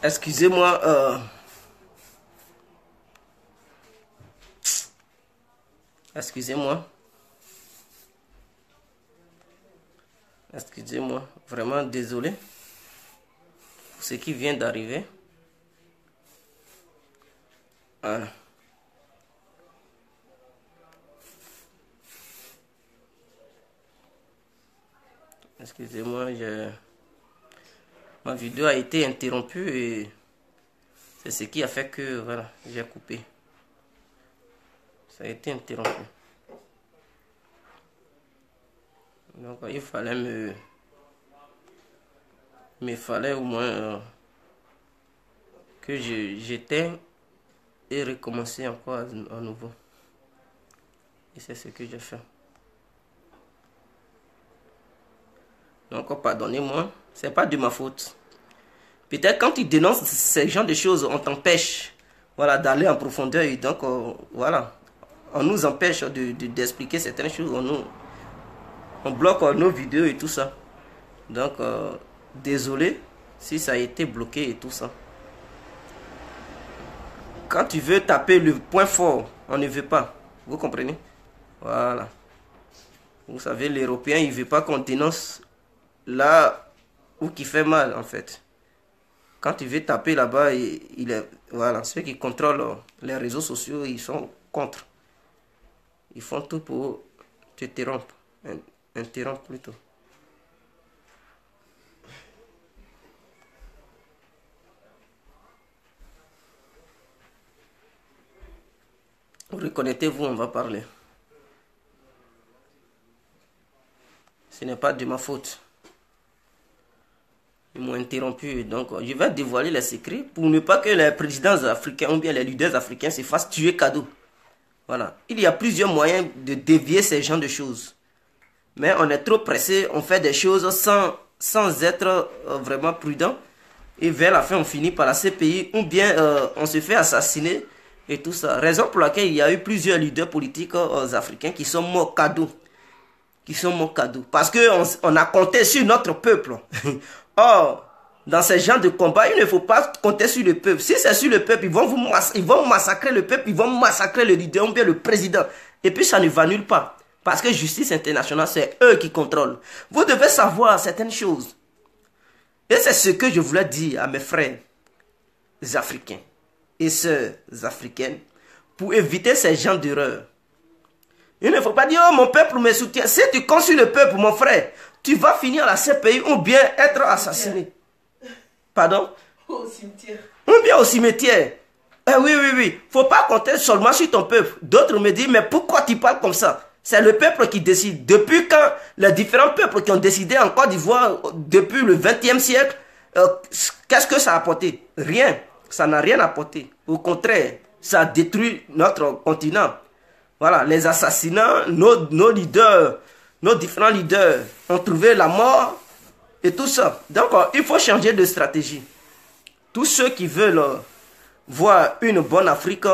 Excusez-moi. Excusez-moi. Excusez-moi. Vraiment désolé pour ce qui vient d'arriver. Voilà. Excusez-moi, ma vidéo a été interrompue et c'est ce qui a fait que voilà, j'ai coupé. Ça a été interrompu. Donc il fallait fallait au moins que j'éteigne et recommencer encore à nouveau. Et c'est ce que j'ai fait. Donc pardonnez-moi, c'est pas de ma faute. Peut-être quand tu dénonces ces genres de choses, on t'empêche, voilà, d'aller en profondeur et donc voilà, on nous empêche d'expliquer certaines choses, on bloque nos vidéos et tout ça. Donc désolé si ça a été bloqué et tout ça. Quand tu veux taper le point fort, on ne veut pas. Vous comprenez? Voilà. Vous savez, l'Européen, il ne veut pas qu'on dénonce là où qui fait mal, en fait. Quand tu veux taper là-bas, voilà, ceux qui contrôlent les réseaux sociaux, ils sont contre. Ils font tout pour t'interrompre. Interrompre plutôt. Reconnectez-vous, on va parler. Ce n'est pas de ma faute. Ils m'ont interrompu, donc je vais dévoiler les secrets pour ne pas que les présidents africains ou bien les leaders africains se fassent tuer cadeau. Voilà. Il y a plusieurs moyens de dévier ces genres de choses. Mais on est trop pressé, on fait des choses sans être vraiment prudent. Et vers la fin, on finit par la CPI ou bien on se fait assassiner et tout ça. Raison pour laquelle il y a eu plusieurs leaders politiques africains qui sont morts cadeaux. Parce qu'on a compté sur notre peuple. Or, dans ces genres de combat, il ne faut pas compter sur le peuple. Si c'est sur le peuple, ils vont massacrer le peuple, ils vont massacrer le leader ou bien le président. Et puis ça ne va nulle part. Parce que justice internationale, c'est eux qui contrôlent. Vous devez savoir certaines choses. Et c'est ce que je voulais dire à mes frères africains et sœurs africaines pour éviter ces genres d'erreurs. Il ne faut pas dire, oh mon peuple me soutient. Si tu comptes sur le peuple, mon frère, tu vas finir à la CPI ou bien être assassiné. Pardon? Au cimetière. Ou bien au cimetière. Eh oui, oui, oui. Faut pas compter seulement sur ton peuple. D'autres me disent, mais pourquoi tu parles comme ça? C'est le peuple qui décide. Depuis quand les différents peuples qui ont décidé en Côte d'Ivoire depuis le XXe siècle, qu'est-ce que ça a apporté? Rien. Ça n'a rien apporté. Au contraire, ça a détruit notre continent. Voilà, les assassinats, nos leaders, nos différents leaders ont trouvé la mort et tout ça. Donc, il faut changer de stratégie. Tous ceux qui veulent voir une bonne Afrique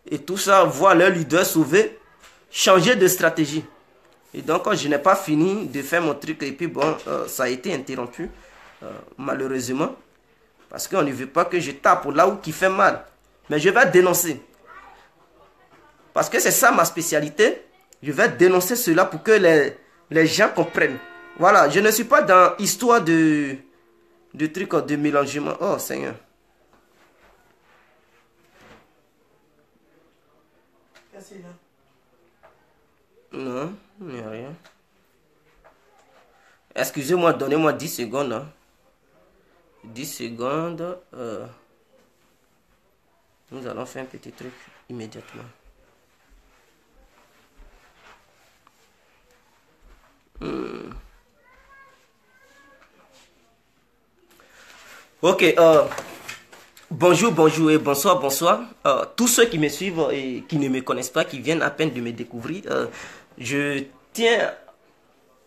et tout ça, voir leurs leaders sauvés, changer de stratégie. Et donc, je n'ai pas fini de faire mon truc et puis bon, ça a été interrompu, malheureusement. Parce qu'on ne veut pas que je tape là où qui fait mal. Mais je vais dénoncer. Parce que c'est ça ma spécialité. Je vais dénoncer cela pour que les gens comprennent. Voilà, je ne suis pas dans l'histoire de trucs de mélangement. Oh Seigneur. Qu'est-ce qu'il y a? Non, il n'y a rien. Excusez-moi, donnez-moi 10 secondes. Hein. 10 secondes. Nous allons faire un petit truc immédiatement. Ok, bonjour, bonjour et bonsoir, bonsoir. Tous ceux qui me suivent et qui ne me connaissent pas, qui viennent à peine de me découvrir, je tiens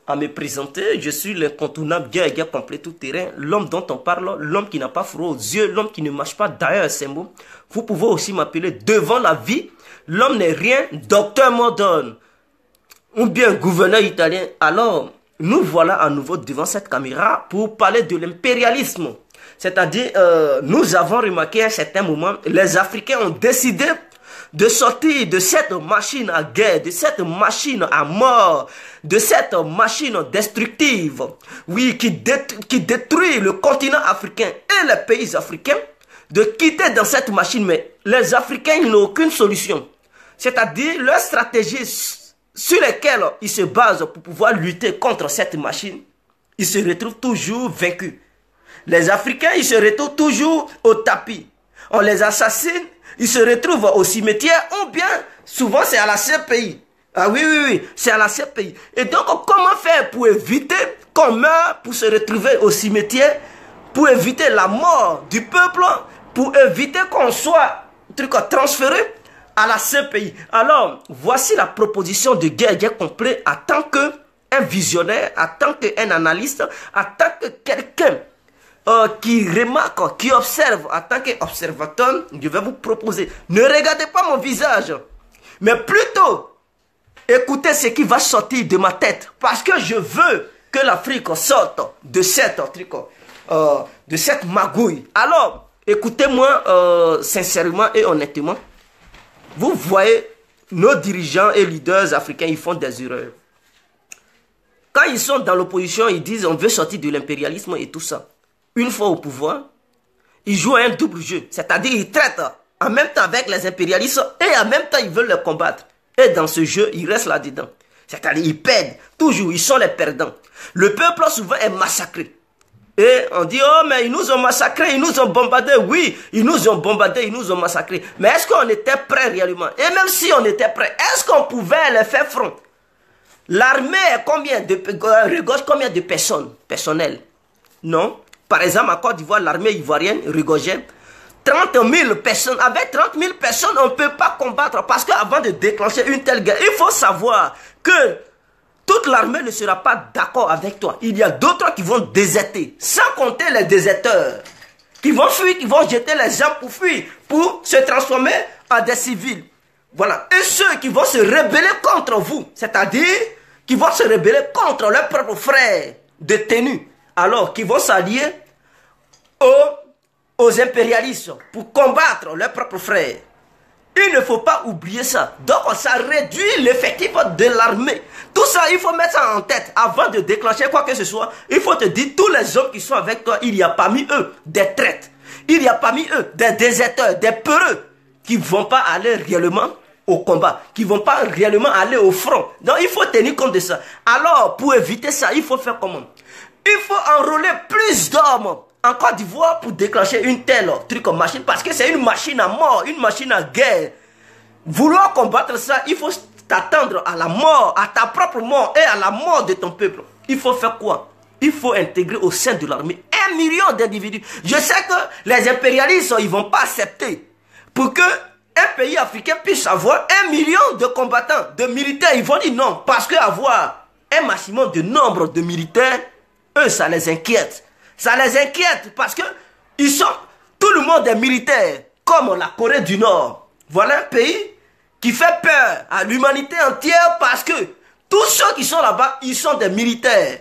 à me présenter. Je suis l'incontournable gars complet tout terrain, l'homme dont on parle, l'homme qui n'a pas froid aux yeux, l'homme qui ne marche pas derrière ses mots. Vous pouvez aussi m'appeler devant la vie. L'homme n'est rien, docteur moderne ou bien gouverneur italien. Alors, nous voilà à nouveau devant cette caméra pour parler de l'impérialisme. C'est-à-dire, nous avons remarqué à un certain moment, les Africains ont décidé de sortir de cette machine à guerre, de cette machine à mort, de cette machine destructive, oui, qui détruit le continent africain et les pays africains, de quitter dans cette machine. Mais les Africains, ils n'ont aucune solution. C'est-à-dire, leur stratégie sur laquelle ils se basent pour pouvoir lutter contre cette machine, ils se retrouvent toujours vaincus. Les Africains, ils se retrouvent toujours au tapis. On les assassine, ils se retrouvent au cimetière, ou bien, souvent c'est à la CPI. Ah oui, oui, oui, c'est à la CPI. Et donc, comment faire pour éviter qu'on meure, pour se retrouver au cimetière, pour éviter la mort du peuple, pour éviter qu'on soit transféré à la CPI. Alors, voici la proposition de guerre complet en tant qu'un visionnaire, en tant qu'un analyste, en tant que quelqu'un qui remarque, qui observe, en tant qu'observateur. Je vais vous proposer, ne regardez pas mon visage, mais plutôt écoutez ce qui va sortir de ma tête, parce que je veux que l'Afrique sorte de cette magouille. Alors, écoutez-moi sincèrement et honnêtement. Vous voyez, nos dirigeants et leaders africains, ils font des erreurs. Quand ils sont dans l'opposition, ils disent on veut sortir de l'impérialisme et tout ça. Une fois au pouvoir, ils jouent un double jeu. C'est-à-dire ils traitent en même temps avec les impérialistes et en même temps ils veulent les combattre. Et dans ce jeu, ils restent là-dedans. C'est-à-dire ils perdent. Toujours, ils sont les perdants. Le peuple souvent est massacré. Et on dit, oh mais ils nous ont massacrés, ils nous ont bombardés. Oui, ils nous ont bombardés, ils nous ont massacrés. Mais est-ce qu'on était prêt réellement? Et même si on était prêt, est-ce qu'on pouvait les faire front? L'armée regorge combien de personnes personnelles? Non. Par exemple, en Côte d'Ivoire, l'armée ivoirienne regorgeait 30 000 personnes. Avec 30 000 personnes, on ne peut pas combattre. Parce qu'avant de déclencher une telle guerre, il faut savoir que toute l'armée ne sera pas d'accord avec toi. Il y a d'autres qui vont déserter. Sans compter les déserteurs. Qui vont fuir, qui vont jeter les armes pour fuir. Pour se transformer en des civils. Voilà. Et ceux qui vont se rebeller contre vous. C'est-à-dire, qui vont se rebeller contre leurs propres frères détenus. Alors, qui vont s'allier aux impérialistes pour combattre leurs propres frères. Il ne faut pas oublier ça. Donc, ça réduit l'effectif de l'armée. Tout ça, il faut mettre ça en tête. Avant de déclencher quoi que ce soit, il faut te dire, tous les hommes qui sont avec toi, il y a parmi eux des traîtres. Il y a parmi eux des déserteurs, des peureux, qui ne vont pas aller réellement au combat, qui ne vont pas réellement aller au front. Donc, il faut tenir compte de ça. Alors, pour éviter ça, il faut faire comment? Il faut enrôler plus d'hommes en Côte d'Ivoire pour déclencher une telle truc en machine, parce que c'est une machine à mort, une machine à guerre. Vouloir combattre ça, il faut t'attendre à la mort, à ta propre mort et à la mort de ton peuple. Il faut faire quoi? Il faut intégrer au sein de l'armée 1 million d'individus. Je sais que les impérialistes, ils ne vont pas accepter. Pour que un pays africain puisse avoir 1 million de combattants, de militaires, ils vont dire non. Parce qu'avoir un maximum de nombre de militaires, eux, ça les inquiète. Ça les inquiète parce que ils sont, tout le monde est militaire, comme la Corée du Nord. Voilà un pays qui fait peur à l'humanité entière parce que tous ceux qui sont là-bas, ils sont des militaires.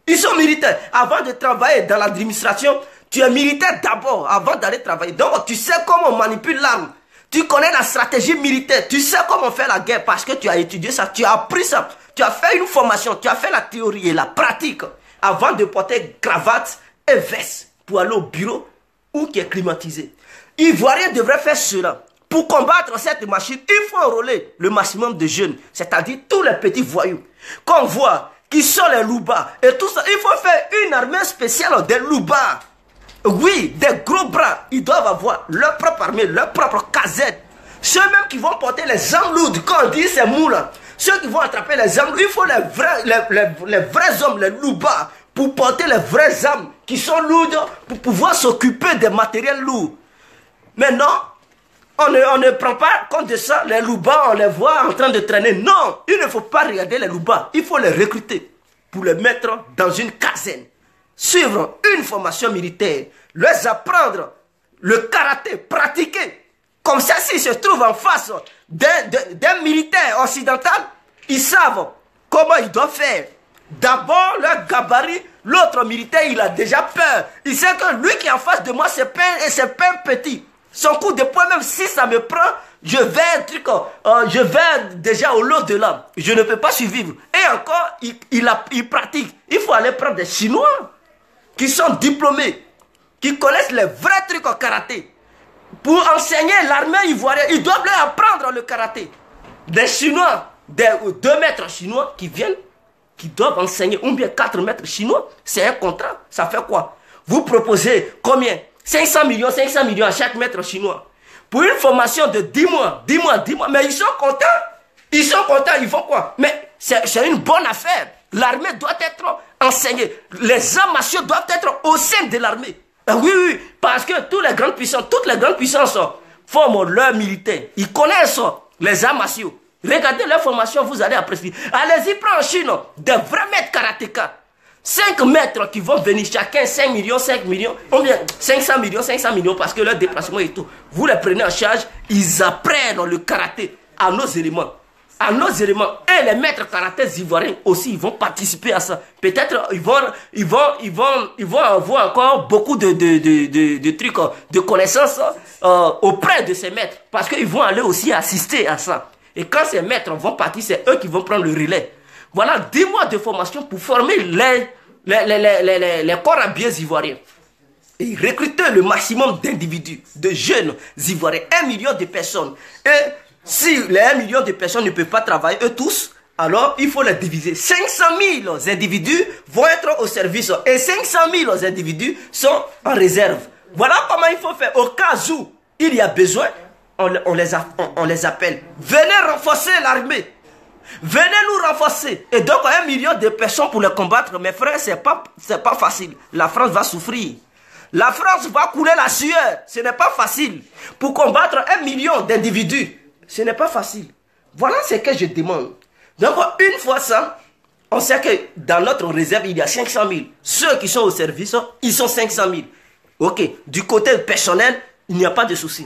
Ils sont militaires. Avant de travailler dans l'administration, tu es militaire d'abord, avant d'aller travailler. Donc, tu sais comment on manipule l'arme. Tu connais la stratégie militaire. Tu sais comment faire la guerre parce que tu as étudié ça. Tu as appris ça. Tu as fait une formation. Tu as fait la théorie et la pratique avant de porter cravate et veste pour aller au bureau ou qui est climatisé. Ivoirien devrait faire cela. Pour combattre cette machine, il faut enrôler le maximum de jeunes, c'est-à-dire tous les petits voyous qu'on voit, qui sont les loupas et tout ça. Il faut faire une armée spéciale des loupas. Oui, des gros bras. Ils doivent avoir leur propre armée, leur propre casette. Ceux-mêmes qui vont porter les armes lourdes, quand on dit ces mous-là, ceux qui vont attraper les armes, il faut les vrais hommes, les loupas, pour porter les vraies armes qui sont lourdes, pour pouvoir s'occuper des matériels lourds. Maintenant, on ne prend pas compte de ça. Les loubas, on les voit en train de traîner. Non, il ne faut pas regarder les loubas. Il faut les recruter pour les mettre dans une caserne. Suivre une formation militaire. Les apprendre le karaté, pratiquer. Comme ça, s'ils se trouvent en face d'un militaire occidental, ils savent comment ils doivent faire D'abord, leur gabarit, l'autre militaire, il a déjà peur. Il sait que lui qui est en face de moi, c'est pas un petit. Son coup de poing, même si ça me prend, je vais déjà au lot de l'âme. Je ne peux pas survivre. Et encore, il pratique. Il faut aller prendre des Chinois qui sont diplômés, qui connaissent les vrais trucs en karaté. Pour enseigner l'armée ivoirienne, ils doivent leur apprendre le karaté. Des Chinois, des 2 maîtres chinois qui viennent, qui doivent enseigner, ou bien 4 maîtres chinois, c'est un contrat. Ça fait quoi? Vous proposez combien? 500 millions à chaque maître chinois. Pour une formation de 10 mois. Mais ils sont contents. Ils font quoi? Mais c'est une bonne affaire. L'armée doit être enseignée. Les arts martiaux doivent être au sein de l'armée. Oui, parce que toutes les grandes puissances forment leurs militaires. Ils connaissent les arts martiaux. Regardez leur formation, vous allez apprécier. Allez-y, prends en Chine des vrais maîtres karatékas. 5 maîtres qui vont venir, chacun 5 millions, ou bien 500 millions, parce que leur déplacement et tout. Vous les prenez en charge, ils apprennent le karaté à nos éléments. Et les maîtres karatés ivoiriens aussi, ils vont participer à ça. Peut-être ils vont avoir encore beaucoup de trucs, de connaissances auprès de ces maîtres. Parce qu'ils vont aller aussi assister à ça. Et quand ces maîtres vont partir, c'est eux qui vont prendre le relais. Voilà 10 mois de formation pour former les corps habillés ivoiriens. Et recruter le maximum d'individus, de jeunes ivoiriens, 1 million de personnes. Et si les 1 million de personnes ne peuvent pas travailler, eux tous, alors il faut les diviser. 500 000 individus vont être au service et 500 000 individus sont en réserve. Voilà comment il faut faire. Au cas où il y a besoin, on les appelle. Venez renforcer l'armée. Venez nous renforcer. Et donc 1 million de personnes pour les combattre, mes frères, c'est pas facile. La France va souffrir. La France va couler la sueur. Ce n'est pas facile. Pour combattre 1 million d'individus, ce n'est pas facile. Voilà ce que je demande. Donc une fois ça, on sait que dans notre réserve, il y a 500 000. Ceux qui sont au service, ils sont 500 000. Ok, du côté personnel, il n'y a pas de souci.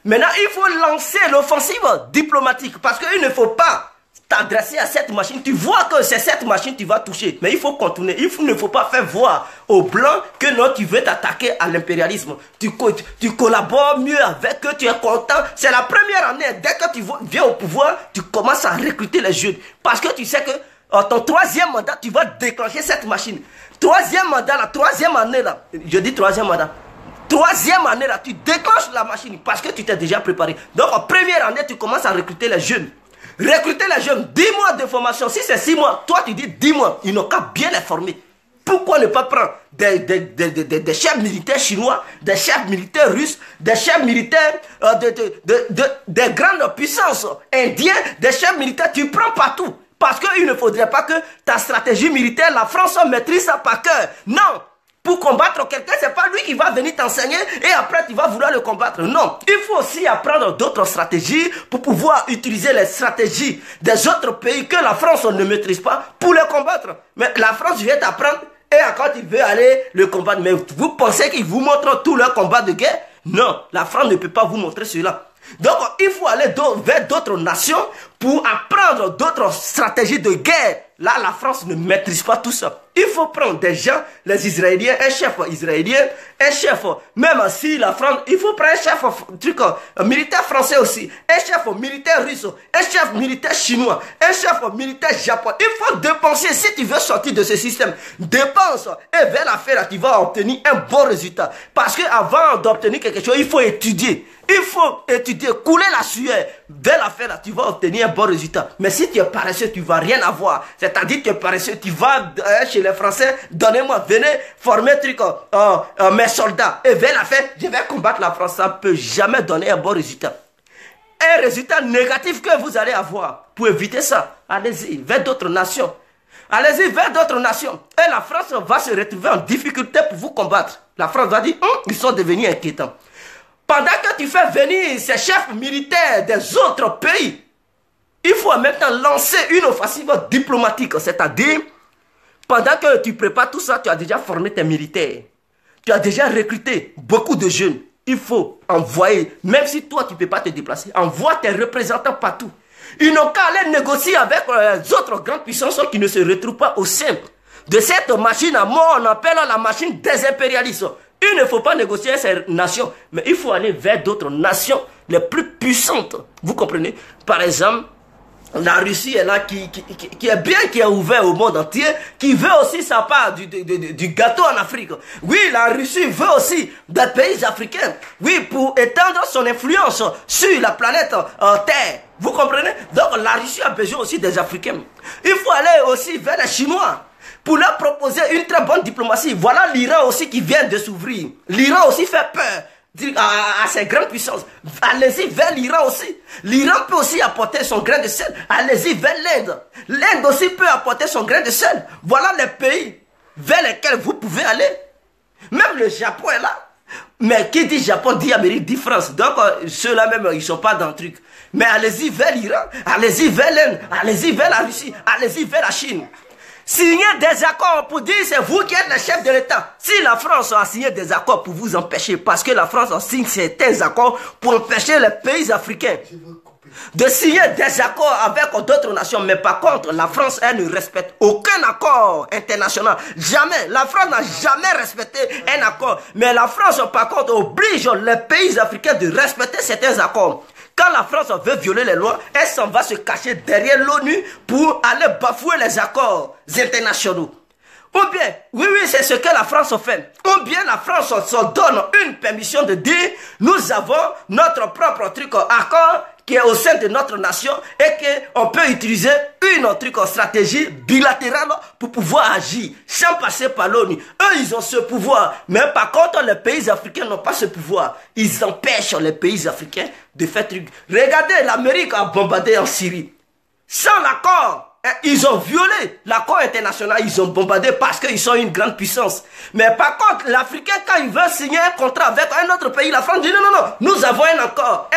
Maintenant, il faut lancer l'offensive diplomatique parce qu'il ne faut pas t'adresser à cette machine. Tu vois que c'est cette machine que tu vas toucher. Mais il faut contourner. Il ne faut pas faire voir aux Blancs que non, tu veux t'attaquer à l'impérialisme. Tu collabores mieux avec eux, tu es content. C'est la première année. Dès que tu viens au pouvoir, tu commences à recruter les jeunes. Parce que tu sais que ton 3e mandat, tu vas déclencher cette machine. 3e mandat, la 3e année là. Je dis 3e mandat. 3e année là, tu déclenches la machine parce que tu t'es déjà préparé. Donc en première année, tu commences à recruter les jeunes. Recruter les jeunes, 10 mois de formation. Si c'est 6 mois, toi tu dis 10 mois. Ils n'ont qu'à bien les former. Pourquoi ne pas prendre des chefs militaires chinois, des chefs militaires russes, des chefs militaires des grandes puissances indiens, des chefs militaires, tu prends partout. Parce qu'il ne faudrait pas que ta stratégie militaire, la France maîtrise ça par cœur. Non. Pour combattre quelqu'un, ce n'est pas lui qui va venir t'enseigner et après tu vas vouloir le combattre. Non, il faut aussi apprendre d'autres stratégies pour pouvoir utiliser les stratégies des autres pays que la France ne maîtrise pas pour les combattre. Mais la France vient t'apprendre et quand il veut aller le combattre, mais vous pensez qu'ils vous montrent tout leur combat de guerre? Non, la France ne peut pas vous montrer cela. Donc il faut aller vers d'autres nations pour apprendre d'autres stratégies de guerre. Là, la France ne maîtrise pas tout ça. Il faut prendre des gens, les Israéliens, un chef israélien, un chef, même si la France, il faut prendre un chef militaire français aussi, un chef militaire russe, un chef militaire chinois, un chef militaire japonais. Il faut dépenser, si tu veux sortir de ce système, dépense et vers la fin, là, tu vas obtenir un bon résultat. Parce qu'avant d'obtenir quelque chose, il faut étudier. Il faut étudier, couler la sueur. Vers la fin, là, tu vas obtenir un bon résultat. Mais si tu es paresseux, tu ne vas rien avoir. C'est-à-dire que tu es paresseux, tu vas chez les Français, donnez-moi, venez former mes soldats. Et vers la fin, je vais combattre la France. Ça ne peut jamais donner un bon résultat. Un résultat négatif que vous allez avoir. Pour éviter ça, allez-y vers d'autres nations. Allez-y vers d'autres nations. Et la France va se retrouver en difficulté pour vous combattre. La France va dire, ils sont devenus inquiétants. Pendant que tu fais venir ces chefs militaires des autres pays, il faut en même temps lancer une offensive diplomatique. C'est-à-dire, pendant que tu prépares tout ça, tu as déjà formé tes militaires. Tu as déjà recruté beaucoup de jeunes. Il faut envoyer, même si toi tu ne peux pas te déplacer, envoie tes représentants partout. Ils n'ont qu'à aller négocier avec les autres grandes puissances qui ne se retrouvent pas au sein de cette machine à mort, on appelle la machine des impérialistes. Il ne faut pas négocier avec ces nations, mais il faut aller vers d'autres nations les plus puissantes. Vous comprenez? Par exemple, la Russie est là, qui est bien, qui est ouvert au monde entier, qui veut aussi sa part du gâteau en Afrique. Oui, la Russie veut aussi des pays africains. Oui, pour étendre son influence sur la planète Terre. Vous comprenez? Donc la Russie a besoin aussi des Africains. Il faut aller aussi vers les Chinois pour leur proposer une très bonne diplomatie. Voilà l'Iran aussi qui vient de s'ouvrir. L'Iran aussi fait peur à ces grandes puissances. Allez-y vers l'Iran aussi. L'Iran peut aussi apporter son grain de sel. Allez-y vers l'Inde. L'Inde aussi peut apporter son grain de sel. Voilà les pays vers lesquels vous pouvez aller. Même le Japon est là. Mais qui dit Japon dit Amérique, dit France. Donc ceux-là même, ils ne sont pas dans le truc. Mais allez-y vers l'Iran. Allez-y vers l'Inde. Allez-y vers la Russie. Allez-y vers la Chine. Signez des accords pour dire c'est vous qui êtes le chef de l'État. Si la France a signé des accords pour vous empêcher, parce que la France a signé certains accords pour empêcher les pays africains de signer des accords avec d'autres nations. Mais par contre, la France, elle ne respecte aucun accord international. Jamais. La France n'a jamais respecté un accord. Mais la France, par contre, oblige les pays africains de respecter certains accords. Quand la France veut violer les lois, elle s'en va se cacher derrière l'ONU pour aller bafouer les accords internationaux. Ou bien, oui, c'est ce que la France fait. Ou bien la France se donne une permission de dire, nous avons notre propre truc accord qui est au sein de notre nation et qu'on peut utiliser une stratégie bilatérale pour pouvoir agir sans passer par l'ONU. Eux, ils ont ce pouvoir. Mais par contre, les pays africains n'ont pas ce pouvoir. Ils empêchent les pays africains de faire truc. Regardez, l'Amérique a bombardé en Syrie. Sans l'accord, ils ont violé l'accord international. Ils ont bombardé parce qu'ils sont une grande puissance. Mais par contre, l'Africain, quand il veut signer un contrat avec un autre pays, la France dit non, nous avons un accord.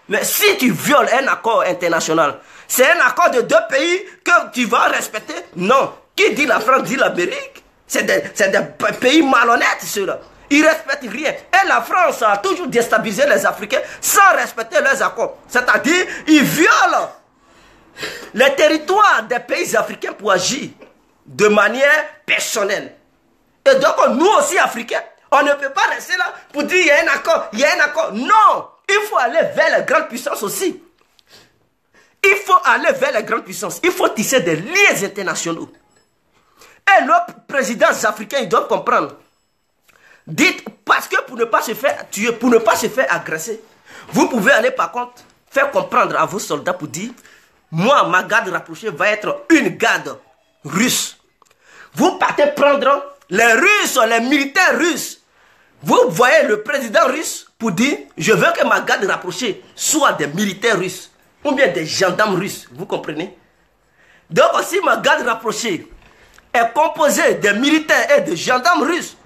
Mais si tu violes un accord international, c'est un accord de deux pays que tu vas respecter? Non. Qui dit la France, dit l'Amérique? C'est des pays malhonnêtes, ceux-là. Ils ne respectent rien. Et la France a toujours déstabilisé les Africains sans respecter leurs accords. C'est-à-dire, ils violent les territoires des pays africains pour agir de manière personnelle. Et donc, nous aussi, Africains, on ne peut pas rester là pour dire il y a un accord. Non! Il faut aller vers les grandes puissances aussi. Il faut aller vers les grandes puissances. Il faut tisser des liens internationaux. Et nos présidents africains, ils doivent comprendre. Dites, parce que pour ne pas se faire tuer, pour ne pas se faire agresser, vous pouvez aller par contre faire comprendre à vos soldats pour dire, moi, ma garde rapprochée va être une garde russe. Vous partez prendre les Russes, les militaires russes. Vous voyez le président russe pour dire, je veux que ma garde rapprochée soit des militaires russes ou bien des gendarmes russes. Vous comprenez? Donc, si ma garde rapprochée est composée de militaires et de gendarmes russes,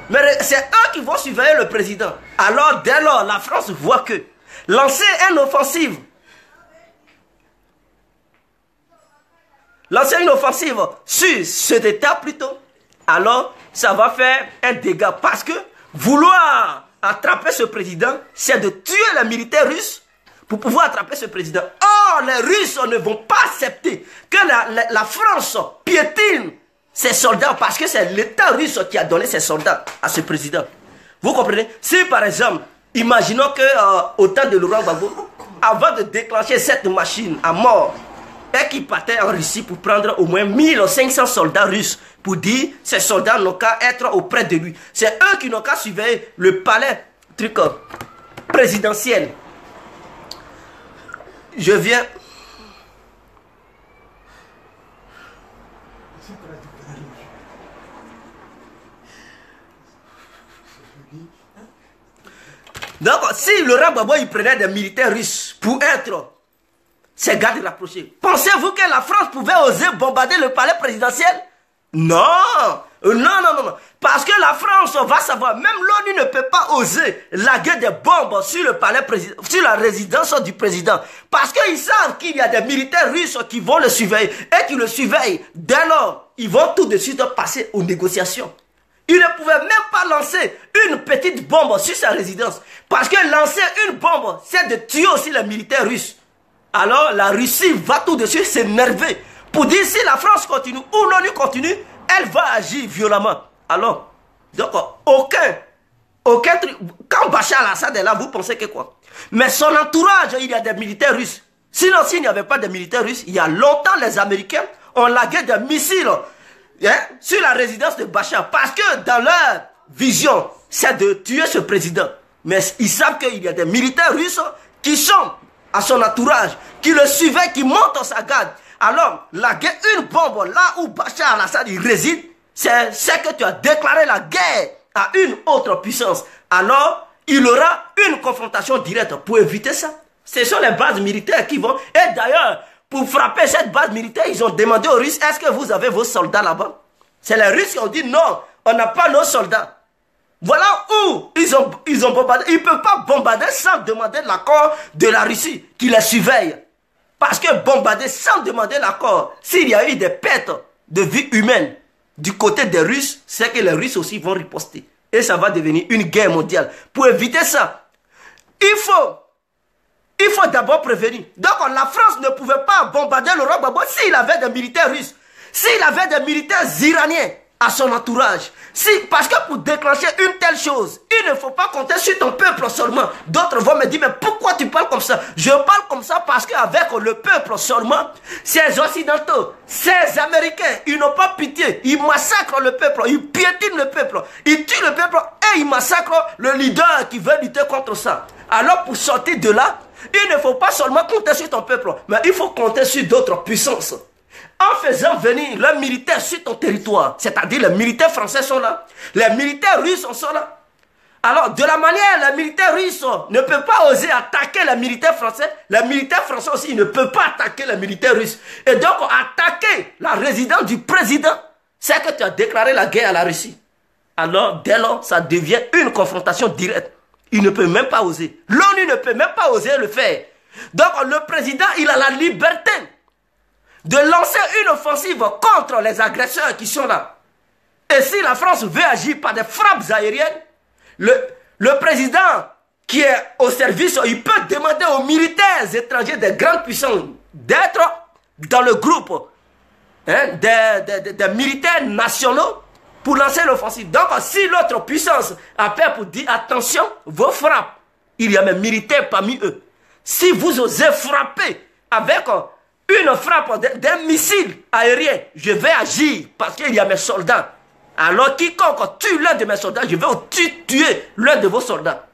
mais c'est eux qui vont surveiller le président. Alors, dès lors, la France voit que lancer une offensive, sur cet État plutôt, alors ça va faire un dégât. Parce que vouloir attraper ce président, c'est de tuer les militaires russes pour pouvoir attraper ce président. Or, les Russes ne vont pas accepter que la France piétine ses soldats parce que c'est l'État russe qui a donné ses soldats à ce président. Vous comprenez? Si par exemple, imaginons que au temps de Laurent Gbagbo, avant de déclencher cette machine à mort, et qui partait en Russie pour prendre au moins 1500 soldats russes pour dire ces soldats n'ont qu'à être auprès de lui. C'est eux qui n'ont qu'à surveiller le palais présidentiel. Je viens. Donc, si Laurent Gbagbo il prenait des militaires russes pour être ses gardes rapprochés, pensez-vous que la France pouvait oser bombarder le palais présidentiel? Non, non. Parce que la France va savoir, même l'ONU ne peut pas oser laguer des bombes sur le palais sur la résidence du président. Parce qu'ils savent qu'il y a des militaires russes qui vont le surveiller et qui le surveillent. Dès lors, ils vont tout de suite passer aux négociations. Il ne pouvait même pas lancer une petite bombe sur sa résidence. Parce que lancer une bombe, c'est de tuer aussi les militaires russes. Alors la Russie va tout de suite s'énerver pour dire si la France continue ou l'ONU continue, elle va agir violemment. Alors, donc aucun truc. Quand Bachar al-Assad est là, vous pensez que quoi? Mais son entourage, il y a des militaires russes. Sinon, s'il n'y avait pas de militaires russes, il y a longtemps, les Américains ont lagué des missiles sur la résidence de Bachar. Parce que dans leur vision, c'est de tuer ce président. Mais ils savent qu'il y a des militaires russes qui sont à son entourage, qui le suivaient, qui montent en sa garde. Alors, laguer une bombe là où Bachar al-Assad réside, c'est que tu as déclaré la guerre à une autre puissance. Alors, il y aura une confrontation directe. Pour éviter ça, ce sont les bases militaires qui vont... Et d'ailleurs, pour frapper cette base militaire, ils ont demandé aux Russes, est-ce que vous avez vos soldats là-bas? C'est les Russes qui ont dit non, on n'a pas nos soldats. Voilà où ils ont bombardé. Ils ne peuvent pas bombarder sans demander l'accord de la Russie qui les surveille. Parce que bombarder sans demander l'accord, s'il y a eu des pertes de vie humaine du côté des Russes, c'est que les Russes aussi vont riposter. Et ça va devenir une guerre mondiale. Pour éviter ça, il faut d'abord prévenir. Donc la France ne pouvait pas bombarder le roi Gbagbo s'il avait des militaires russes, s'il avait des militaires iraniens à son entourage. Parce que pour déclencher une telle chose, il ne faut pas compter sur ton peuple seulement. D'autres vont me dire, mais pourquoi tu parles comme ça? Je parle comme ça parce qu'avec le peuple seulement, ces Occidentaux, ces Américains, ils n'ont pas pitié. Ils massacrent le peuple, ils piétinent le peuple, ils tuent le peuple et ils massacrent le leader qui veut lutter contre ça. Alors pour sortir de là, il ne faut pas seulement compter sur ton peuple, mais il faut compter sur d'autres puissances. En faisant venir les militaires sur ton territoire, c'est-à-dire les militaires français sont là, les militaires russes sont là. Alors, de la manière, les militaires russes ne peuvent pas oser attaquer les militaires français aussi ne peuvent pas attaquer les militaires russes. Et donc, attaquer la résidence du président, c'est que tu as déclaré la guerre à la Russie. Alors, dès lors, ça devient une confrontation directe. Il ne peut même pas oser. L'ONU ne peut même pas oser le faire. Donc, le président, il a la liberté de lancer une offensive contre les agresseurs qui sont là. Et si la France veut agir par des frappes aériennes, le président qui est au service, il peut demander aux militaires étrangers des grandes puissances d'être dans le groupe des militaires nationaux pour lancer l'offensive. Donc si l'autre puissance appelle pour dire attention, vos frappes, il y a mes militaires parmi eux. Si vous osez frapper avec une frappe d'un missile aérien, je vais agir parce qu'il y a mes soldats. Alors quiconque tue l'un de mes soldats, je vais tuer l'un de vos soldats.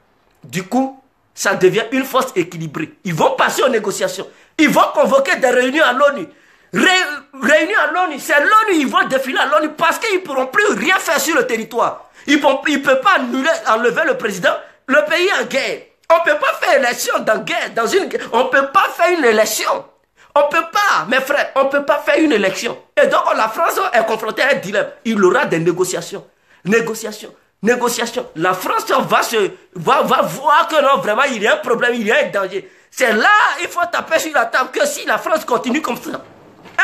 Du coup, ça devient une force équilibrée. Ils vont passer aux négociations. Ils vont convoquer des réunions à l'ONU. Réunions à l'ONU, c'est l'ONU, ils vont défiler à l'ONU parce qu'ils ne pourront plus rien faire sur le territoire. Ils ne peuvent pas enlever le président, le pays en guerre. On ne peut pas faire élection dans guerre, on ne peut pas faire une élection. On ne peut pas, mes frères, on ne peut pas faire une élection. Et donc la France est confrontée à un dilemme. Il y aura des négociations. Négociations. La France va voir que non, vraiment, il y a un problème, il y a un danger. C'est là, il faut taper sur la table que si la France continue comme ça,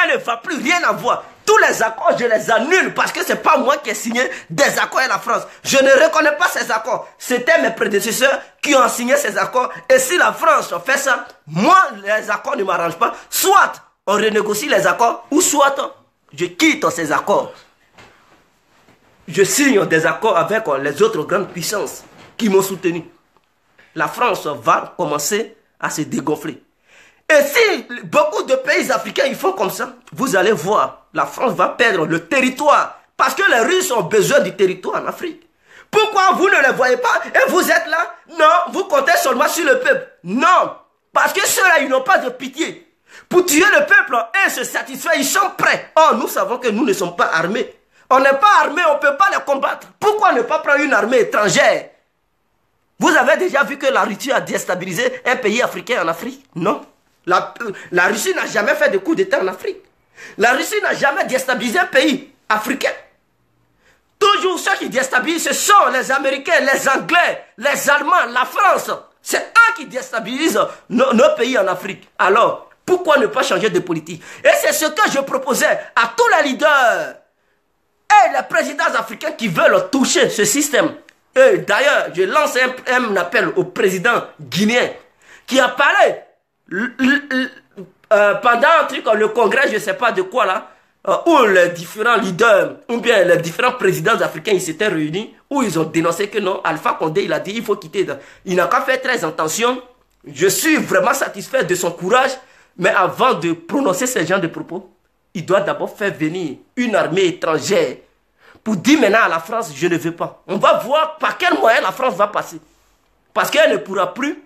elle ne va plus rien avoir. Tous les accords, je les annule parce que ce n'est pas moi qui ai signé des accords avec la France. Je ne reconnais pas ces accords. C'était mes prédécesseurs qui ont signé ces accords. Et si la France fait ça, moi, les accords ne m'arrangent pas. Soit on renégocie les accords, ou soit je quitte ces accords. Je signe des accords avec les autres grandes puissances qui m'ont soutenu. La France va commencer à se dégonfler. Et si beaucoup de pays africains ils font comme ça, vous allez voir, la France va perdre le territoire. Parce que les Russes ont besoin du territoire en Afrique. Pourquoi vous ne les voyez pas et vous êtes là? Non, vous comptez seulement sur le peuple. Non, parce que ceux-là, ils n'ont pas de pitié. Pour tuer le peuple et se satisfaire, ils sont prêts. Oh, nous savons que nous ne sommes pas armés. On n'est pas armés, on ne peut pas les combattre. Pourquoi ne pas prendre une armée étrangère? Vous avez déjà vu que la Russie a déstabilisé un pays africain en Afrique? Non. La Russie n'a jamais fait de coup d'État en Afrique. La Russie n'a jamais déstabilisé un pays africain. Toujours ceux qui déstabilisent, ce sont les Américains, les Anglais, les Allemands, la France. C'est eux qui déstabilisent nos pays en Afrique. Alors, pourquoi ne pas changer de politique? Et c'est ce que je proposais à tous les leaders et les présidents africains qui veulent toucher ce système. Et d'ailleurs, je lance un appel au président guinéen qui a parlé pendant un truc, le congrès, je ne sais pas de quoi là, où les différents leaders, ou bien les différents présidents africains, ils s'étaient réunis, où ils ont dénoncé que non, Alpha Condé, il a dit, il faut quitter. Il n'a qu'à faire très attention. Je suis vraiment satisfait de son courage, mais avant de prononcer ce genre de propos, il doit d'abord faire venir une armée étrangère pour dire maintenant à la France, je ne veux pas. On va voir par quel moyen la France va passer. Parce qu'elle ne pourra plus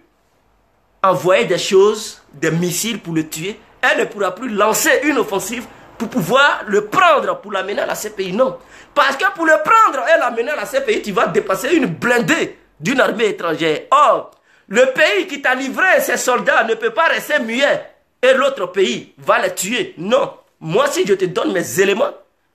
envoyer des choses, des missiles pour le tuer. Elle ne pourra plus lancer une offensive pour pouvoir le prendre, pour l'amener à la CPI. Non. Parce que pour le prendre et l'amener à la CPI, tu vas dépasser une blindée d'une armée étrangère. Or, le pays qui t'a livré ses soldats ne peut pas rester muet et l'autre pays va les tuer. Non. Moi, si je te donne mes éléments,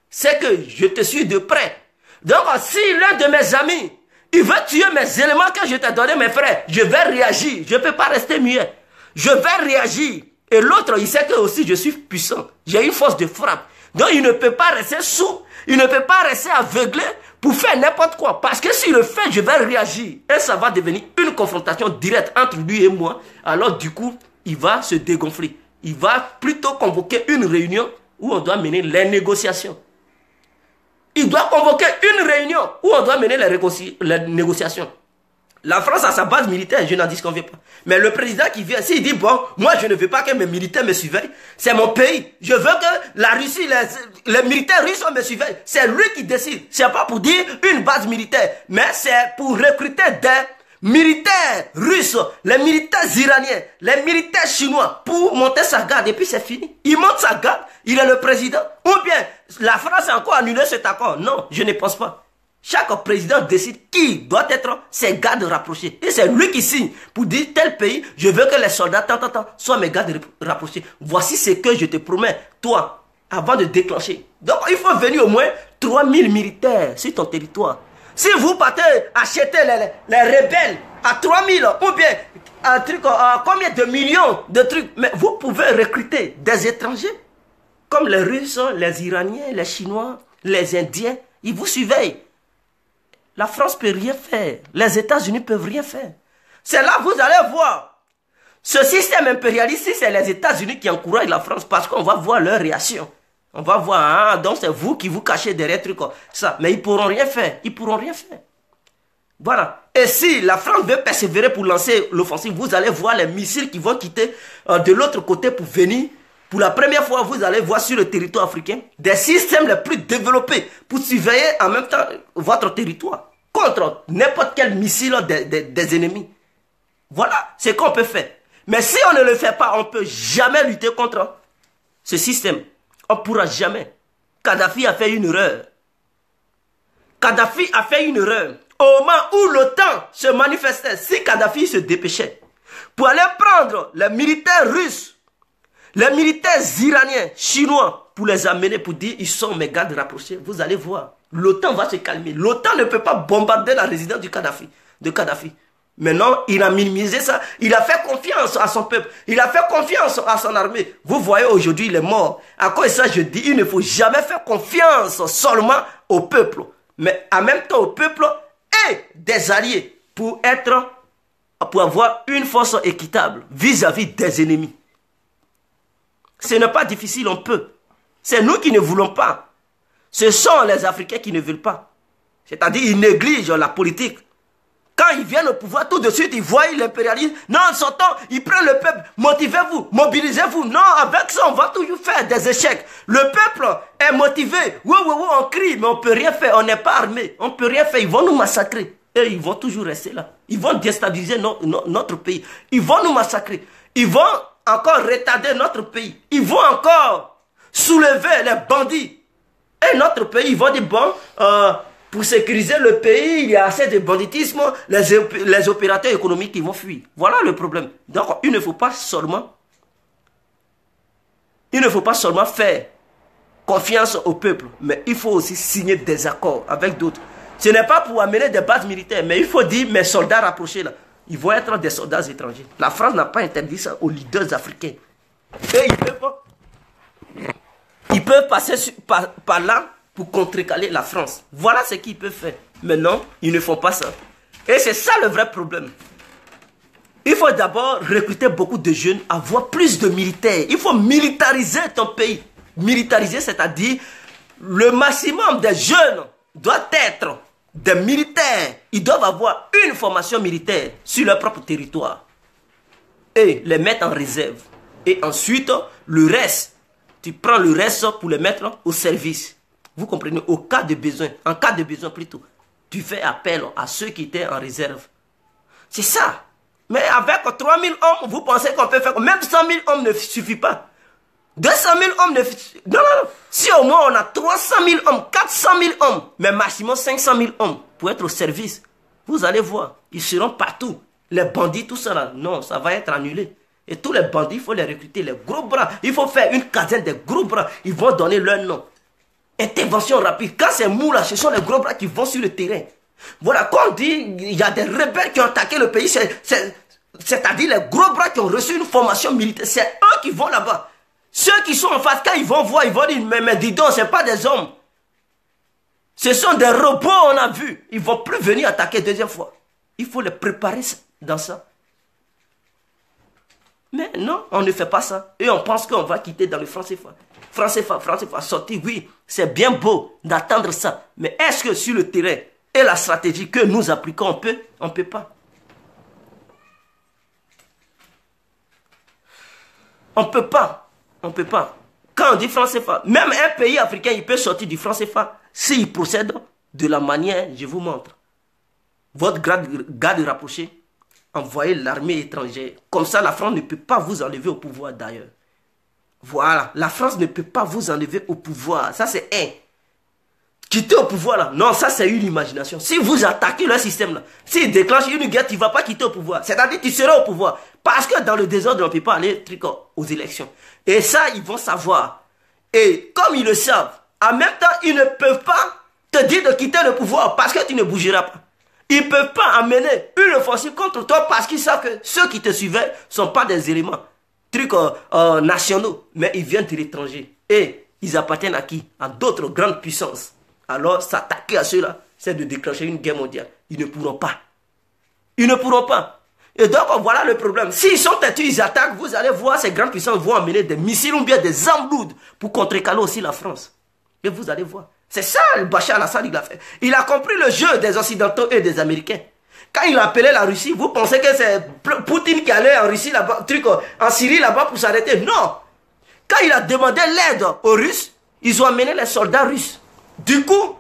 c'est que je te suis de près. Donc, si l'un de mes amis, il veut tuer mes éléments que je t'ai donné, mes frères, je vais réagir. Je ne peux pas rester muet. Je vais réagir. Et l'autre, il sait que aussi je suis puissant. J'ai une force de frappe. Donc, il ne peut pas rester sourd. Il ne peut pas rester aveuglé pour faire n'importe quoi. Parce que s'il le fait, je vais réagir. Et ça va devenir une confrontation directe entre lui et moi. Alors, du coup, il va se dégonfler. Il va plutôt convoquer une réunion où on doit mener les négociations. Il doit convoquer une réunion où on doit mener les négociations. La France a sa base militaire, je n'en disconviens pas. Mais le président qui vient, s'il dit, bon, moi je ne veux pas que mes militaires me surveillent, c'est mon pays. Je veux que la Russie, les militaires russes me surveillent. C'est lui qui décide. C'est pas pour dire une base militaire, mais c'est pour recruter des militaires russes, les militaires iraniens, les militaires chinois, pour monter sa garde. Et puis c'est fini. Il monte sa garde, il est le président. Ou bien, la France a encore annulé cet accord. Non, je ne pense pas. Chaque président décide qui doit être ses gardes rapprochés. Et c'est lui qui signe pour dire tel pays, je veux que les soldats soient mes gardes rapprochés. Voici ce que je te promets, toi, avant de déclencher. Donc il faut venir au moins 3000 militaires sur ton territoire. Si vous partez acheter les rebelles à 3000 ou bien un truc, combien de millions de trucs, mais vous pouvez recruter des étrangers comme les Russes, les Iraniens, les Chinois, les Indiens, ils vous surveillent. La France ne peut rien faire. Les États-Unis ne peuvent rien faire. C'est là que vous allez voir. Ce système impérialiste, c'est les États-Unis qui encouragent la France parce qu'on va voir leur réaction. On va voir, hein, donc c'est vous qui vous cachez derrière trucs comme ça. Mais ils ne pourront rien faire. Ils ne pourront rien faire. Voilà. Et si la France veut persévérer pour lancer l'offensive, vous allez voir les missiles qui vont quitter de l'autre côté pour venir. Pour la première fois, vous allez voir sur le territoire africain des systèmes les plus développés pour surveiller en même temps votre territoire contre n'importe quel missile des ennemis. Voilà ce qu'on peut faire. Mais si on ne le fait pas, on ne peut jamais lutter contre ce système. On ne pourra jamais. Kadhafi a fait une erreur. Kadhafi a fait une erreur. Au moment où l'OTAN se manifestait, si Kadhafi se dépêchait pour aller prendre les militaires russes, les militaires iraniens, chinois, pour les amener, pour dire, ils sont mes gardes rapprochés, vous allez voir. L'OTAN va se calmer. L'OTAN ne peut pas bombarder la résidence de Kadhafi. Maintenant, il a minimisé ça. Il a fait confiance à son peuple. Il a fait confiance à son armée. Vous voyez, aujourd'hui, il est mort. À cause de ça, je dis, il ne faut jamais faire confiance seulement au peuple. Mais en même temps, au peuple et des alliés pour avoir une force équitable vis-à-vis des ennemis. Ce n'est pas difficile, on peut. C'est nous qui ne voulons pas. Ce sont les Africains qui ne veulent pas. C'est-à-dire, ils négligent la politique. Quand ils viennent au pouvoir, tout de suite, ils voient l'impérialisme. Non, en sortant, ils prennent le peuple. Motivez-vous, mobilisez-vous. Non, avec ça, on va toujours faire des échecs. Le peuple est motivé. Oui, on crie, mais on ne peut rien faire. On n'est pas armé. On ne peut rien faire. Ils vont nous massacrer. Et ils vont toujours rester là. Ils vont déstabiliser notre pays. Ils vont nous massacrer. Ils vont encore retarder notre pays. Ils vont encore soulever les bandits. Et notre pays, ils vont dire, bon, pour sécuriser le pays, il y a assez de banditisme, les opérateurs économiques qui vont fuir. Voilà le problème. Donc, il ne faut pas seulement faire confiance au peuple, mais il faut aussi signer des accords avec d'autres. Ce n'est pas pour amener des bases militaires, mais il faut dire, mes soldats rapprochés là, ils vont être des soldats étrangers. La France n'a pas interdit ça aux leaders africains. Et ils peuvent passer par là pour contrecarrer la France. Voilà ce qu'ils peuvent faire. Mais non, ils ne font pas ça. Et c'est ça le vrai problème. Il faut d'abord recruter beaucoup de jeunes, avoir plus de militaires. Il faut militariser ton pays. Militariser, c'est-à-dire le maximum des jeunes doit être des militaires. Ils doivent avoir une formation militaire sur leur propre territoire. Et les mettre en réserve. Et ensuite, le reste, tu prends le reste pour les mettre au service. Vous comprenez? Au cas de besoin, en cas de besoin plutôt, tu fais appel à ceux qui étaient en réserve. C'est ça. Mais avec 3000 hommes, vous pensez qu'on peut faire... Même 100 000 hommes ne suffit pas. 200 000 hommes ne suffit... Non, non, non. Si au moins on a 300 000 hommes, 400 000 hommes, mais maximum 500 000 hommes pour être au service, vous allez voir, ils seront partout. Les bandits, tout ça là, non, ça va être annulé. Et tous les bandits, il faut les recruter, les gros bras. Il faut faire une caserne des gros bras. Ils vont donner leur nom. Intervention rapide. Quand c'est mou là, ce sont les gros bras qui vont sur le terrain. Voilà, quand on dit il y a des rebelles qui ont attaqué le pays, c'est-à-dire les gros bras qui ont reçu une formation militaire. C'est eux qui vont là-bas. Ceux qui sont en face, quand ils vont voir, ils vont dire, mais dis donc, ce n'est pas des hommes. Ce sont des robots, on a vu. Ils ne vont plus venir attaquer deuxième fois. Il faut les préparer dans ça. Mais non, on ne fait pas ça. Et on pense qu'on va quitter dans le franc CFA. Franc CFA, sortir, oui, c'est bien beau d'attendre ça. Mais est-ce que sur le terrain et la stratégie que nous appliquons, on peut? On ne peut pas. On ne peut pas. On ne peut pas. Quand on dit franc CFA, même un pays africain, il peut sortir du franc CFA s'il procède de la manière, je vous montre. Votre garde rapproché, envoyez l'armée étrangère. Comme ça, la France ne peut pas vous enlever au pouvoir d'ailleurs. Voilà, la France ne peut pas vous enlever au pouvoir. Ça, c'est un. Quitter au pouvoir, là. Non, ça, c'est une imagination. Si vous attaquez le système, là, s'il déclenche une guerre, tu ne vas pas quitter au pouvoir. C'est-à-dire que tu seras au pouvoir. Parce que dans le désordre, on ne peut pas aller aux élections. Et ça, ils vont savoir. Et comme ils le savent, en même temps, ils ne peuvent pas te dire de quitter le pouvoir parce que tu ne bougeras pas. Ils ne peuvent pas amener une offensive contre toi parce qu'ils savent que ceux qui te suivaient ne sont pas des éléments nationaux, mais ils viennent de l'étranger. Et ils appartiennent à qui? À d'autres grandes puissances. Alors, s'attaquer à ceux-là, c'est de déclencher une guerre mondiale. Ils ne pourront pas. Ils ne pourront pas. Et donc, voilà le problème. S'ils sont têtus, ils attaquent, vous allez voir, ces grandes puissances vont amener des missiles ou bien des armes lourdes pour contrecarrer aussi la France. Et vous allez voir. C'est ça, le Bachar al-Assad, il a fait. Il a compris le jeu des Occidentaux et des Américains. Quand il a appelé la Russie, vous pensez que c'est Poutine qui allait en Russie là-bas, en Syrie là-bas pour s'arrêter? Non. Quand il a demandé l'aide aux Russes, ils ont amené les soldats russes. Du coup,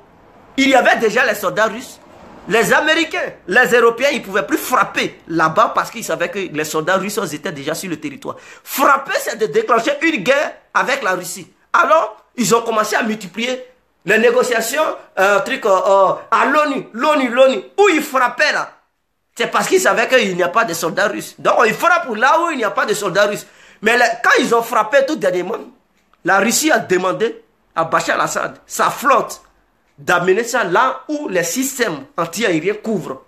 il y avait déjà les soldats russes. Les Américains, les Européens, ils ne pouvaient plus frapper là-bas parce qu'ils savaient que les soldats russes étaient déjà sur le territoire. Frapper, c'est de déclencher une guerre avec la Russie. Alors, ils ont commencé à multiplier les négociations à l'ONU, où ils frappaient là. C'est parce qu'ils savaient qu'il n'y a pas de soldats russes. Donc, ils frappent là où il n'y a pas de soldats russes. Mais quand ils ont frappé tout dernièrement, la Russie a demandé à Bachar al-Assad, sa flotte, d'amener ça là où les systèmes anti-aériens couvrent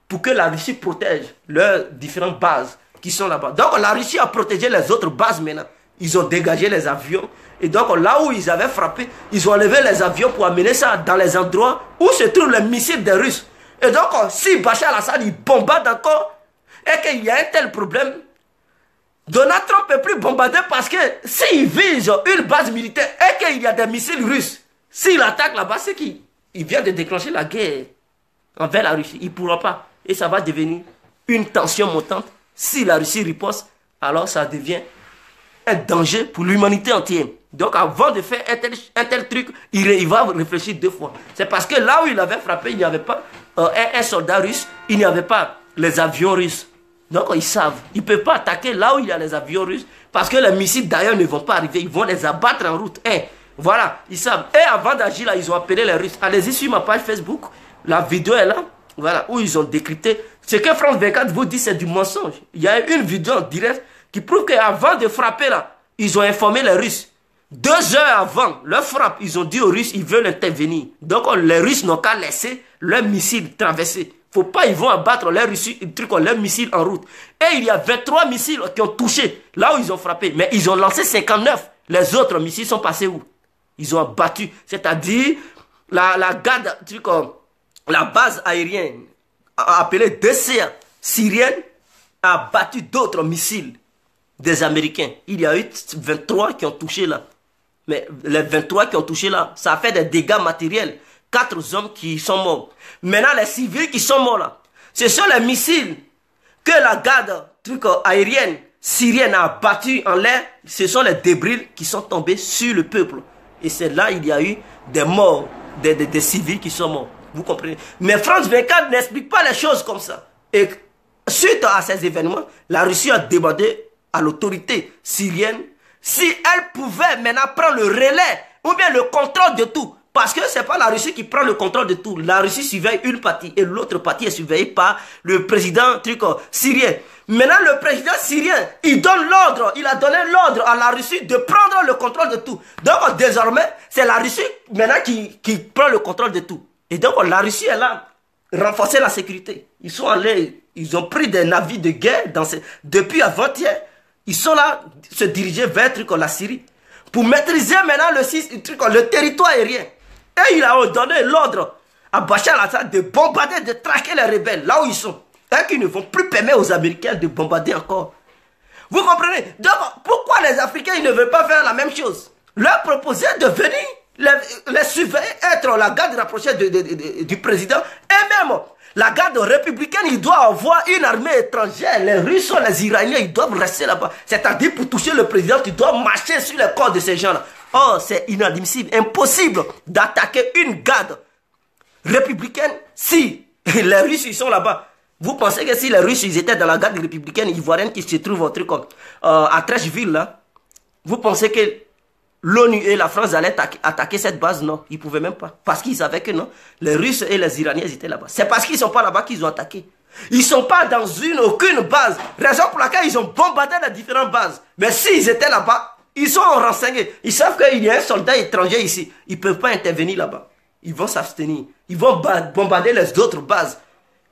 pour que la Russie protège leurs différentes bases qui sont là-bas. Donc la Russie a protégé les autres bases maintenant. Ils ont dégagé les avions. Et donc là où ils avaient frappé, ils ont enlevé les avions pour amener ça dans les endroits où se trouvent les missiles des Russes. Et donc si Bachar al-Assad il bombarde encore et qu'il y a un tel problème, Donald Trump ne peut plus bombarder parce que s'il vise une base militaire et qu'il y a des missiles russes, s'il attaque là-bas, c'est qu'il vient de déclencher la guerre envers la Russie. Il ne pourra pas. Et ça va devenir une tension montante. Si la Russie riposte, alors ça devient un danger pour l'humanité entière. Donc avant de faire un tel truc, il va réfléchir deux fois. C'est parce que là où il avait frappé, il n'y avait pas un soldat russe, il n'y avait pas les avions russes. Donc ils savent. Ils ne peuvent pas attaquer là où il y a les avions russes parce que les missiles d'ailleurs ne vont pas arriver. Ils vont les abattre en route. Voilà, ils savent. Et avant d'agir là, ils ont appelé les Russes. Allez-y sur ma page Facebook. La vidéo est là. Voilà, où ils ont décrypté. Ce que France 24 vous dit, c'est du mensonge. Il y a une vidéo en direct qui prouve qu'avant de frapper là, ils ont informé les Russes. 2 heures avant leur frappe, ils ont dit aux Russes, ils veulent intervenir. Donc les Russes n'ont qu'à laisser leurs missiles traverser. Faut pas, ils vont abattre leurs missiles en route. Et il y a 23 missiles qui ont touché là où ils ont frappé. Mais ils ont lancé 59. Les autres missiles sont passés où? Ils ont abattu, c'est-à-dire la base aérienne appelée DCA syrienne a battu d'autres missiles des Américains. Il y a eu 23 qui ont touché là. Mais les 23 qui ont touché là, ça a fait des dégâts matériels. 4 hommes qui sont morts. Maintenant, les civils qui sont morts là, ce sont les missiles que la garde aérienne syrienne a battu en l'air. Ce sont les débris qui sont tombés sur le peuple. Et c'est là il y a eu des morts, des civils qui sont morts. Vous comprenez? Mais France 24 n'explique pas les choses comme ça. Et suite à ces événements, la Russie a demandé à l'autorité syrienne si elle pouvait maintenant prendre le relais ou bien le contrôle de tout. Parce que ce n'est pas la Russie qui prend le contrôle de tout. La Russie surveille une partie et l'autre partie est surveillée par le président syrien. Maintenant, le président syrien, il donne l'ordre, il a donné l'ordre à la Russie de prendre le contrôle de tout. Donc, désormais, c'est la Russie maintenant qui prend le contrôle de tout. Et donc, la Russie est là, renforcer la sécurité. Ils sont allés, ils ont pris des navires de guerre depuis avant-hier. Ils sont là, se diriger vers la Syrie pour maîtriser maintenant le territoire aérien. Et il a donné l'ordre à Bachar al-Assad de bombarder, de traquer les rebelles là où ils sont. Et qu'ils ne vont plus permettre aux Américains de bombarder encore. Vous comprenez? Donc, pourquoi les Africains ils ne veulent pas faire la même chose? Leur proposer de venir les surveiller, être la garde rapprochée du président. Et même la garde républicaine, il doit avoir une armée étrangère. Les Russes, les Iraniens, ils doivent rester là-bas. C'est-à-dire pour toucher le président, tu dois marcher sur les corps de ces gens-là. Oh, c'est inadmissible, impossible d'attaquer une garde républicaine si les Russes ils sont là-bas. Vous pensez que si les Russes ils étaient dans la garde républicaine ivoirienne qui se trouve au truc à Trècheville là, vous pensez que l'ONU et la France allaient attaquer cette base? Non, ils ne pouvaient même pas. Parce qu'ils savaient que non, les Russes et les Iraniens étaient là-bas. C'est parce qu'ils ne sont pas là-bas qu'ils ont attaqué. Ils ne sont pas dans aucune base. Raison pour laquelle ils ont bombardé les différentes bases. Mais s'ils étaient là-bas, ils sont renseignés. Ils savent qu'il y a un soldat étranger ici. Ils ne peuvent pas intervenir là-bas. Ils vont s'abstenir. Ils vont bombarder les autres bases.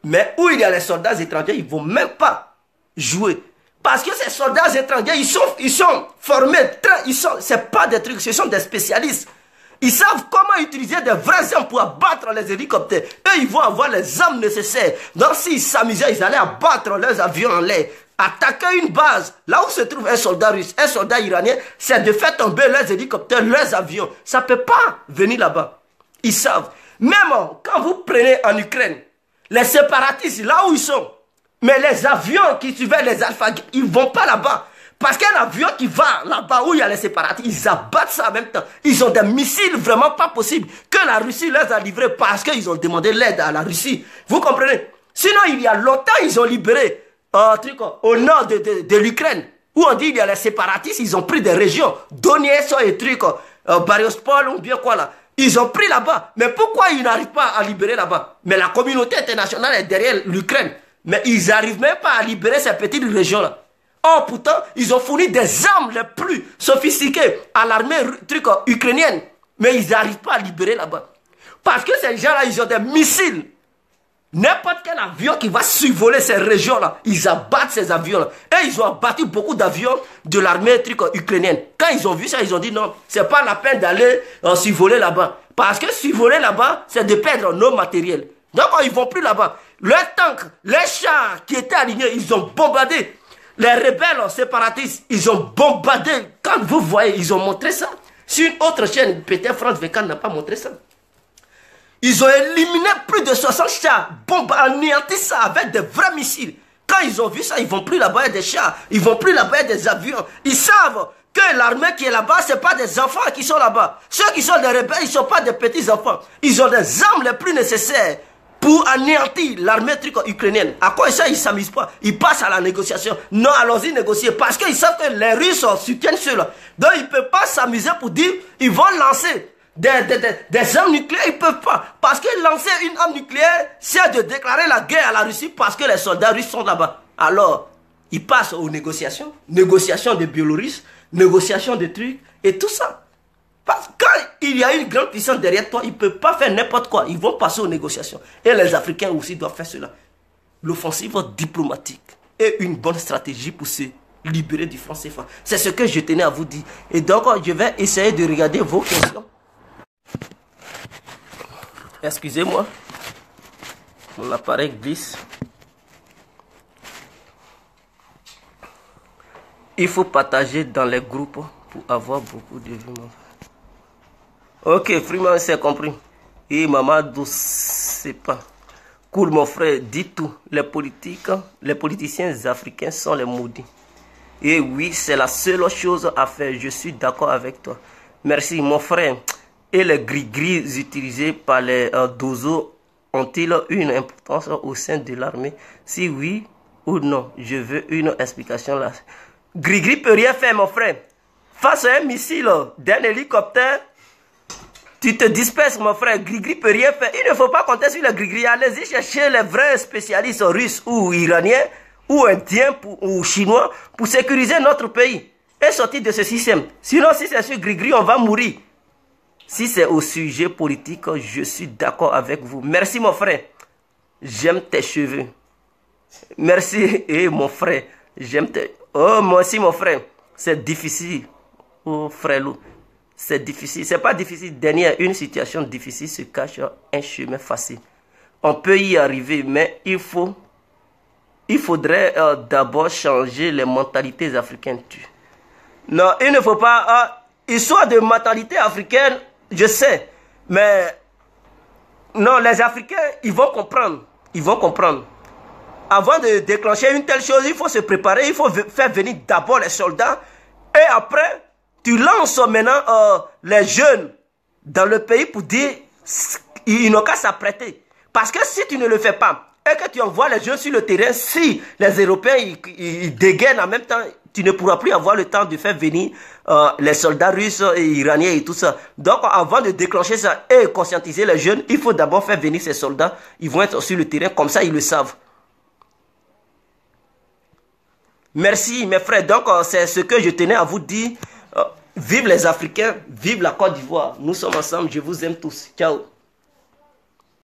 Mais où il y a les soldats étrangers, ils ne vont même pas jouer. Parce que ces soldats étrangers, ils sont formés. C'est pas des trucs, ce sont des spécialistes. Ils savent comment utiliser des vraies armes pour abattre les hélicoptères. Eux, ils vont avoir les armes nécessaires. Donc, s'ils s'amusaient, ils allaient abattre leurs avions en l'air. Attaquer une base, là où se trouve un soldat russe, un soldat iranien, c'est de faire tomber leurs hélicoptères, leurs avions. Ça ne peut pas venir là-bas. Ils savent. Même quand vous prenez en Ukraine, les séparatistes, là où ils sont, mais les avions qui suivaient les Alpha, ils ne vont pas là-bas. Parce qu'un avion qui va là-bas où il y a les séparatistes, ils abattent ça en même temps. Ils ont des missiles vraiment pas possibles que la Russie leur a livrés parce qu'ils ont demandé l'aide à la Russie. Vous comprenez? Sinon, il y a longtemps, ils ont libéré un truc au nord de l'Ukraine, où on dit il y a les séparatistes, ils ont pris des régions, Donetsk et trucs, Bariospol ou bien quoi là. Ils ont pris là-bas. Mais pourquoi ils n'arrivent pas à libérer là-bas? Mais la communauté internationale est derrière l'Ukraine. Mais ils n'arrivent même pas à libérer ces petites régions-là. Or, pourtant, ils ont fourni des armes les plus sophistiquées à l'armée ukrainienne. Mais ils n'arrivent pas à libérer là-bas. Parce que ces gens-là, ils ont des missiles. N'importe quel avion qui va survoler ces régions-là, ils abattent ces avions-là. Et ils ont abattu beaucoup d'avions de l'armée ukrainienne. Quand ils ont vu ça, ils ont dit non, c'est pas la peine d'aller survoler là-bas. Parce que survoler là-bas, c'est de perdre nos matériels. Donc, ils ne vont plus là-bas. Leurs tanks, les chars qui étaient alignés, ils ont bombardé. Les rebelles séparatistes, ils ont bombardé. Quand vous voyez, ils ont montré ça. Sur une autre chaîne, peut-être France 24 n'a pas montré ça. Ils ont éliminé plus de 60 chars, anéanti ça avec des vrais missiles. Quand ils ont vu ça, ils ne vont plus là-bas, il y a des chars. Ils ne vont plus là-bas, il y a des avions. Ils savent que l'armée qui est là-bas, ce n'est pas des enfants qui sont là-bas. Ceux qui sont des rebelles, ils ne sont pas des petits enfants. Ils ont des armes les plus nécessaires pour anéantir l'armée ukrainienne. À quoi ça, ils ne s'amusent pas? Ils passent à la négociation. Non, allons-y négocier. Parce qu'ils savent que les Russes soutiennent ceux-là. Donc, ils ne peuvent pas s'amuser pour dire ils vont lancer des armes nucléaires. Ils ne peuvent pas. Parce que lancer une arme nucléaire, c'est de déclarer la guerre à la Russie parce que les soldats russes sont là-bas. Alors, ils passent aux négociations. Négociations de Biélorusses, négociations de trucs et tout ça. Parce que quand il y a une grande puissance derrière toi, ils ne peuvent pas faire n'importe quoi. Ils vont passer aux négociations. Et les Africains aussi doivent faire cela. L'offensive diplomatique est une bonne stratégie pour se libérer du franc CFA. C'est ce que je tenais à vous dire. Et donc, je vais essayer de regarder vos questions. Excusez-moi. Mon appareil glisse. Il faut partager dans les groupes pour avoir beaucoup de vues, mon frère. Ok, Freeman, c'est compris. Et Mamadou, c'est pas. Cool, mon frère, dis tout. Les politiciens africains sont les maudits. Et oui, c'est la seule chose à faire. Je suis d'accord avec toi. Merci, mon frère. Et les gris-gris utilisés par les dozos ont-ils une importance au sein de l'armée? Si oui ou non, je veux une explication là. Gris-gris peut rien faire, mon frère. Face à un missile d'un hélicoptère, tu te disperses, mon frère. Gris-gris peut rien faire. Il ne faut pas compter sur les gris-gris. Allez-y chercher les vrais spécialistes russes ou iraniens ou indiens ou chinois pour sécuriser notre pays et sortir de ce système. Sinon, si c'est sur gris-gris, on va mourir. Si c'est au sujet politique, je suis d'accord avec vous. Merci, mon frère. J'aime tes cheveux. Merci, et mon frère. J'aime tes... Oh, moi aussi, mon frère. C'est difficile. Oh, frère Lou. C'est difficile. C'est pas difficile. Derrière une situation difficile se cache un chemin facile. On peut y arriver, mais il faudrait d'abord changer les mentalités africaines. Non, il ne faut pas... histoire de mentalité africaine, je sais. Mais... non, les Africains, ils vont comprendre. Ils vont comprendre. Avant de déclencher une telle chose, il faut se préparer. Il faut faire venir d'abord les soldats. Et après, tu lances maintenant les jeunes dans le pays pour dire ils n'ont qu'à s'apprêter. Parce que si tu ne le fais pas, et que tu envoies les jeunes sur le terrain, si les Européens ils dégainent en même temps, tu ne pourras plus avoir le temps de faire venir les soldats russes et iraniens et tout ça. Donc avant de déclencher ça et conscientiser les jeunes, il faut d'abord faire venir ces soldats. Ils vont être sur le terrain, comme ça ils le savent. Merci mes frères. Donc c'est ce que je tenais à vous dire. Vive les Africains, vive la Côte d'Ivoire. Nous sommes ensemble, je vous aime tous. Ciao.